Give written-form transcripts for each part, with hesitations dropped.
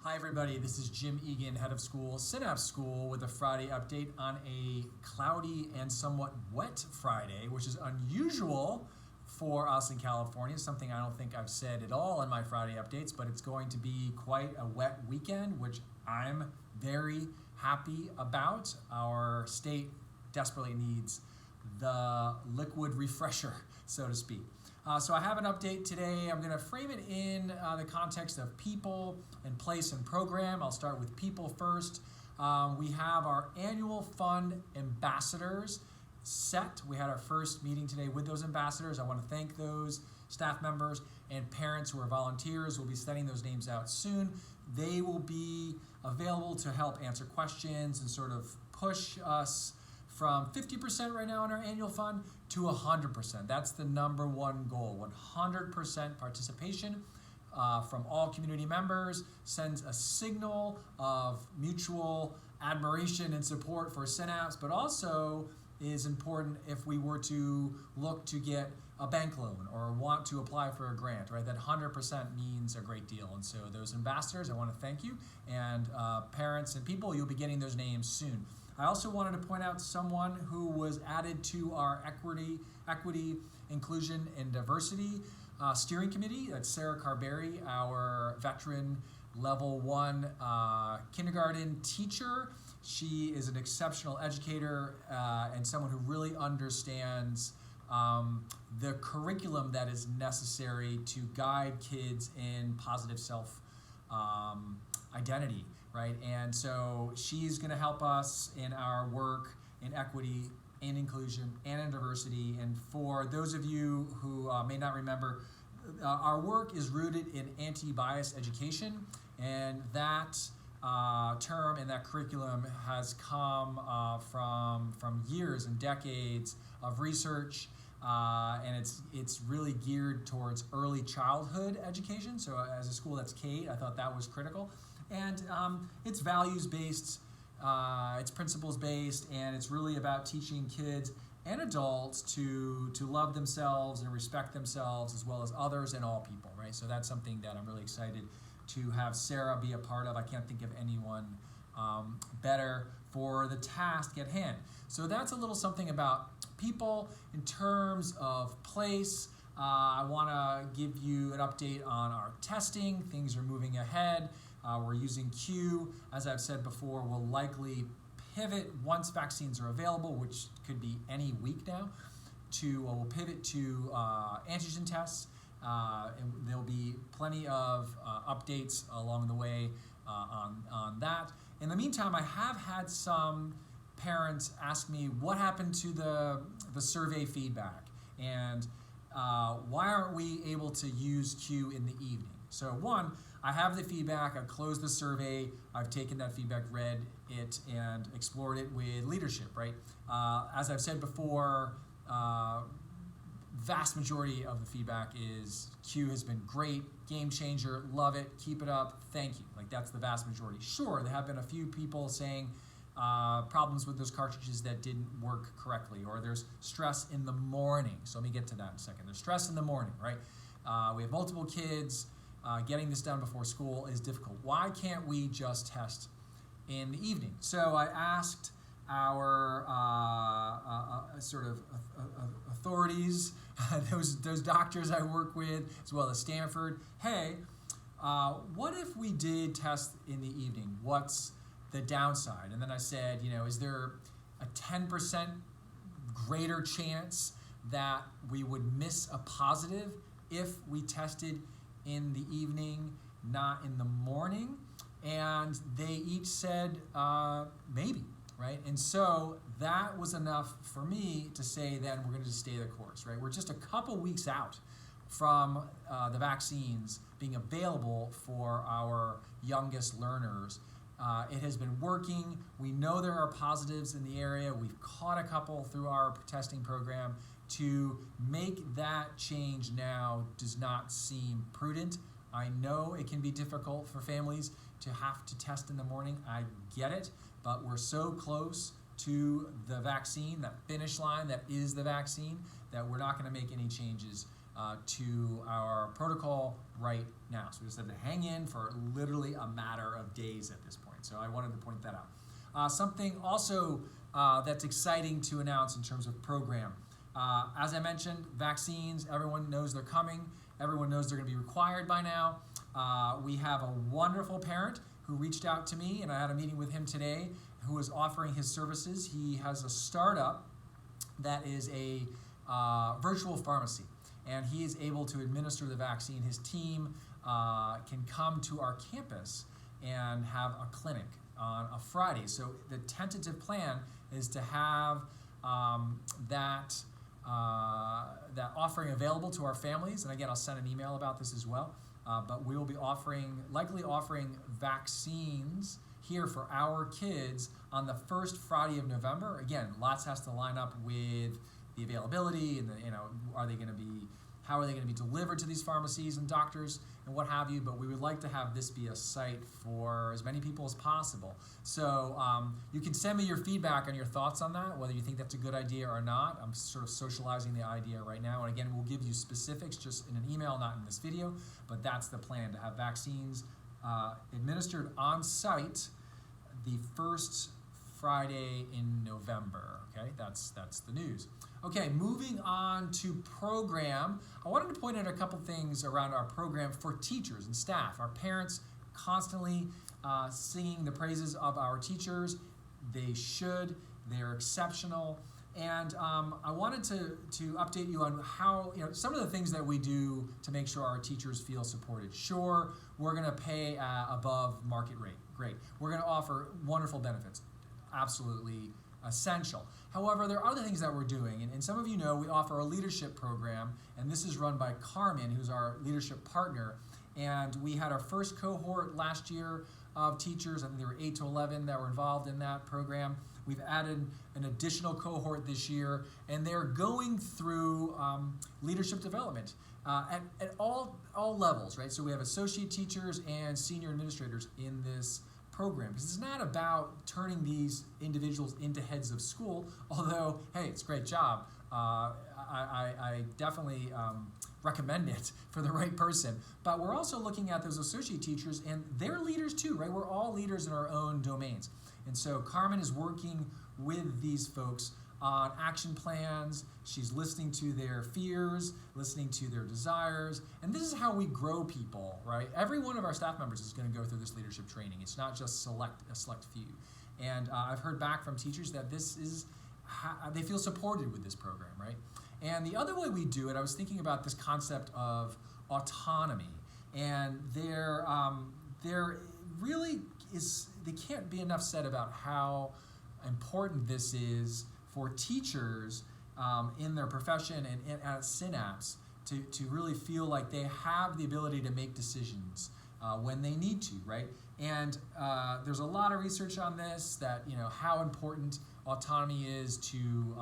Hi everybody, this is Jim Egan, head of school, Synapse School, with a Friday update on a cloudy and somewhat wet Friday, which is unusual for us in California, something I don't think I've said at all in my Friday updates, but it's going to be quite a wet weekend, which I'm very happy about. Our state desperately needs the liquid refresher, so to speak. So I have an update today. I'm going to frame it in the context of people and place and program. I'll start with people first. We have our annual fund ambassadors set. We had our first meeting today with those ambassadors. I want to thank those staff members and parents who are volunteers. We'll be sending those names out soon. They will be available to help answer questions and sort of push us from 50% right now in our annual fund to 100%. That's the number one goal. 100% participation from all community members sends a signal of mutual admiration and support for Synapse, but also is important if we were to look to get a bank loan or want to apply for a grant, right? That 100% means a great deal. And so those ambassadors, I want to thank you. And parents and people, you'll be getting those names soon. I also wanted to point out someone who was added to our equity, inclusion, and diversity steering committee. That's Sarah Carberry, our veteran level 1 kindergarten teacher. She is an exceptional educator and someone who really understands the curriculum that is necessary to guide kids in positive self identity. Right, and so she's going to help us in our work in equity, in inclusion, and in diversity. And for those of you who may not remember, our work is rooted in anti-bias education, and that term and that curriculum has come from years and decades of research, and it's really geared towards early childhood education. So as a school that's K, I thought that was critical. And it's values-based, it's principles-based, and it's really about teaching kids and adults to love themselves and respect themselves as well as others and all people, right? So that's something that I'm really excited to have Sarah be a part of. I can't think of anyone better for the task at hand. So that's a little something about people. In terms of place, I want to give you an update on our testing. Things are moving ahead. We're using Q. As I've said before, we'll likely pivot once vaccines are available, which could be any week now, we'll pivot to antigen tests, and there'll be plenty of updates along the way on that. In the meantime, I have had some parents ask me what happened to the survey feedback, and why aren't we able to use Q in the evening? So one, I have the feedback, I've closed the survey, I've taken that feedback, read it, and explored it with leadership, right? As I've said before, vast majority of the feedback is Q has been great, game changer, love it, keep it up, thank you. Like that's the vast majority. Sure, there have been a few people saying problems with those cartridges that didn't work correctly, or there's stress in the morning. So let me get to that in a second. There's stress in the morning, right? We have multiple kids. Getting this done before school is difficult. Why can't we just test in the evening? So I asked our sort of authorities, those doctors I work with, as well as Stanford, hey, what if we did test in the evening? What's the downside? And then I said, is there a 10% greater chance that we would miss a positive if we tested in the evening, not in the morning? And they each said maybe, right? And so that was enough for me to say then we're going to just stay the course, right? We're just a couple weeks out from the vaccines being available for our youngest learners. It has been working. We know there are positives in the area. We've caught a couple through our testing program. To make that change now does not seem prudent. I know it can be difficult for families to have to test in the morning. I get it, but we're so close to the vaccine, that finish line that is the vaccine, that we're not going to make any changes to our protocol right now. So we just have to hang in for literally a matter of days at this point. So I wanted to point that out. Something also that's exciting to announce in terms of program. As I mentioned, vaccines, everyone knows they're coming. Everyone knows they're going to be required by now. We have a wonderful parent who reached out to me, and I had a meeting with him today, who is offering his services. He has a startup that is a virtual pharmacy, and he is able to administer the vaccine. His team can come to our campus and have a clinic on a Friday. So the tentative plan is to have that offering available to our families. And again, I'll send an email about this as well. But we will be likely offering vaccines here for our kids on the first Friday of November. Again, lots has to line up with the availability and how are they going to be delivered to these pharmacies and doctors and what have you, but we would like to have this be a site for as many people as possible. So you can send me your feedback and your thoughts on that, whether you think that's a good idea or not. I'm sort of socializing the idea right now, and again, we'll give you specifics just in an email, not in this video, but that's the plan, to have vaccines administered on site the first Friday in November. Okay, that's the news. Okay, moving on to program. I wanted to point out a couple things around our program for teachers and staff. Our parents constantly singing the praises of our teachers. They should. They're exceptional. And I wanted to update you on how, some of the things that we do to make sure our teachers feel supported. Sure, we're going to pay above market rate. Great. We're going to offer wonderful benefits. Absolutely essential. However, there are other things that we're doing, and some of you know we offer a leadership program, and this is run by Carmen, who's our leadership partner, and we had our first cohort last year of teachers. I think there were 8 to 11 that were involved in that program. We've added an additional cohort this year, and they're going through leadership development at all levels, right? So we have associate teachers and senior administrators in this program, because it's not about turning these individuals into heads of school, although, hey, it's a great job. I definitely recommend it for the right person. But we're also looking at those associate teachers, and they're leaders too, right? We're all leaders in our own domains. And so Carmen is working with these folks on action plans. She's listening to their fears, listening to their desires, and this is how we grow people, right? Every one of our staff members is going to go through this leadership training. It's not just a select few. And I've heard back from teachers that this is they feel supported with this program, right? And the other way we do it, I was thinking about this concept of autonomy, and there really can't be enough said about how important this is for teachers in their profession and at Synapse to really feel like they have the ability to make decisions when they need to, right? And there's a lot of research on this, that how important autonomy is to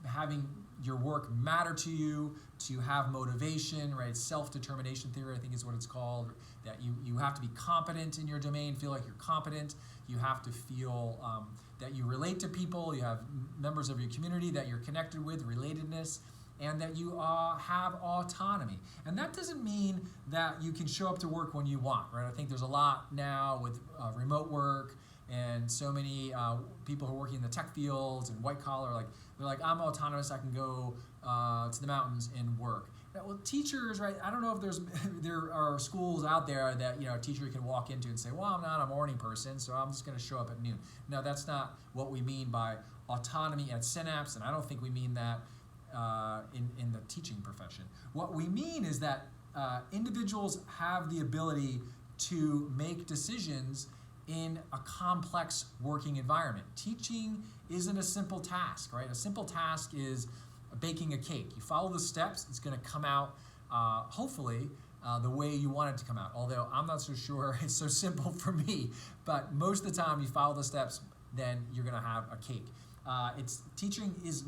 having your work matter to you, to have motivation, right? Self-determination theory, I think is what it's called, that you have to be competent in your domain, feel like you're competent. You have to feel that you relate to people, you have members of your community that you're connected with, relatedness, and that you have autonomy. And that doesn't mean that you can show up to work when you want, right? I think there's a lot now with remote work, and so many people who are working in the tech fields and white collar, they're like, I'm autonomous, I can go to the mountains and work. Well, teachers, right? I don't know if there are schools out there that a teacher can walk into and say, well, I'm not a morning person, so I'm just going to show up at noon. No, that's not what we mean by autonomy at Synapse, and I don't think we mean that in the teaching profession. What we mean is that individuals have the ability to make decisions in a complex working environment. Teaching isn't a simple task, right? A simple task is baking a cake. You follow the steps, it's going to come out, hopefully, the way you want it to come out. Although I'm not so sure it's so simple for me, but most of the time you follow the steps, then you're going to have a cake. Teaching is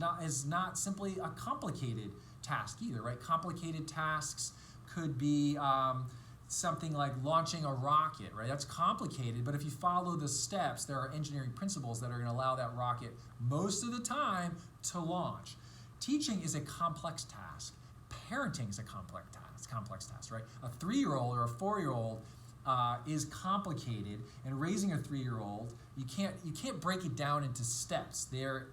not simply a complicated task either, right? Complicated tasks could be something like launching a rocket, right? That's complicated, but if you follow the steps, there are engineering principles that are going to allow that rocket most of the time to launch. Teaching is a complex task, parenting is a complex task, right? A 3-year-old or a 4-year-old is complicated, and raising a 3-year-old, you can't break it down into steps. They're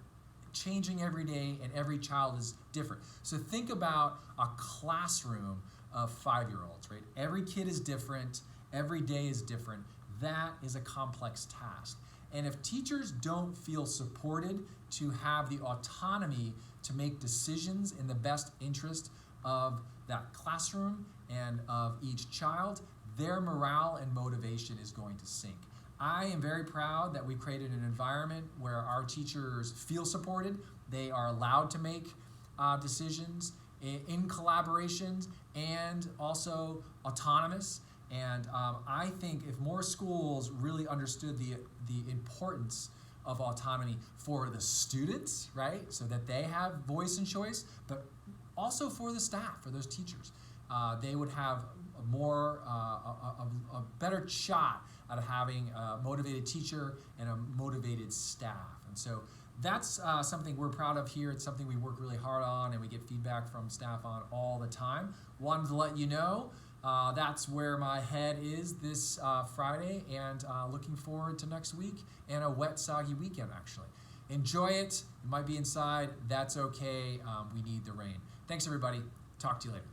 changing every day, and every child is different. So think about a classroom of 5-year-olds, right? Every kid is different, every day is different. That is a complex task. And if teachers don't feel supported to have the autonomy to make decisions in the best interest of that classroom and of each child, their morale and motivation is going to sink. I am very proud that we created an environment where our teachers feel supported. They are allowed to make decisions in collaborations and also autonomous. And I think if more schools really understood the importance of autonomy for the students, right, so that they have voice and choice, but also for the staff, for those teachers, they would have a better shot at having a motivated teacher and a motivated staff. And so that's something we're proud of here. It's something we work really hard on, and we get feedback from staff on all the time. Wanted to let you know that's where my head is this Friday, and looking forward to next week and a wet, soggy weekend, actually. Enjoy it. You might be inside. That's okay. We need the rain. Thanks, everybody. Talk to you later.